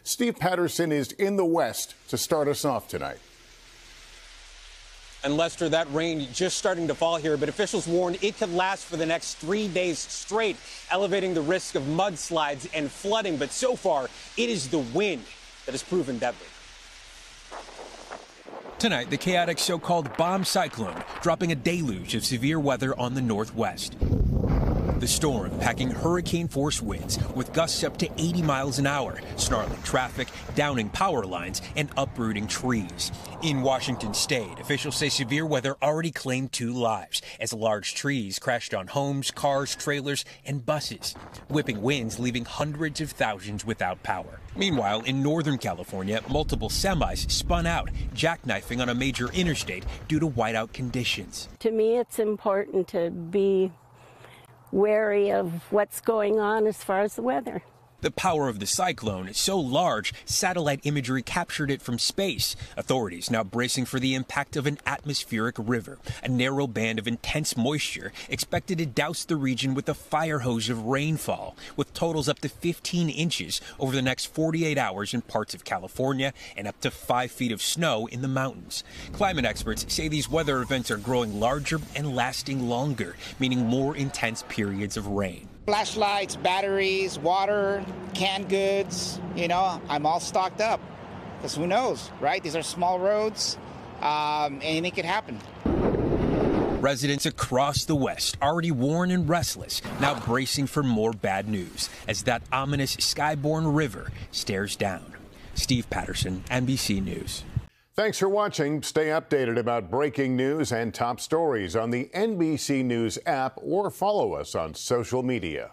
Steve Patterson is in the West to start us off tonight. And Lester, that rain just starting to fall here, but officials warned it could last for the next 3 days straight, elevating the risk of mudslides and flooding. But so far, it is the wind that has proven deadly. Tonight, the chaotic so-called bomb cyclone dropping a deluge of severe weather on the Northwest. The storm packing hurricane-force winds with gusts up to 80 miles an hour, snarling traffic, downing power lines, and uprooting trees. In Washington state, officials say severe weather already claimed 2 lives as large trees crashed on homes, cars, trailers, and buses, whipping winds leaving hundreds of thousands without power. Meanwhile, in Northern California, multiple semis spun out, jackknifing on a major interstate due to whiteout conditions. To me, it's important to be wary of what's going on as far as the weather. The power of the cyclone is so large, satellite imagery captured it from space. Authorities now bracing for the impact of an atmospheric river, a narrow band of intense moisture expected to douse the region with a fire hose of rainfall, with totals up to 15 inches over the next 48 hours in parts of California and up to 5 feet of snow in the mountains. Climate experts say these weather events are growing larger and lasting longer, meaning more intense periods of rain. Flashlights, batteries, water, canned goods, I'm all stocked up. Because who knows, right? These are small roads. Anything could happen. Residents across the West, already worn and restless, now bracing for more bad news as that ominous skyborne river stares down. Steve Patterson, NBC News. Thanks for watching. Stay updated about breaking news and top stories on the NBC News app or follow us on social media.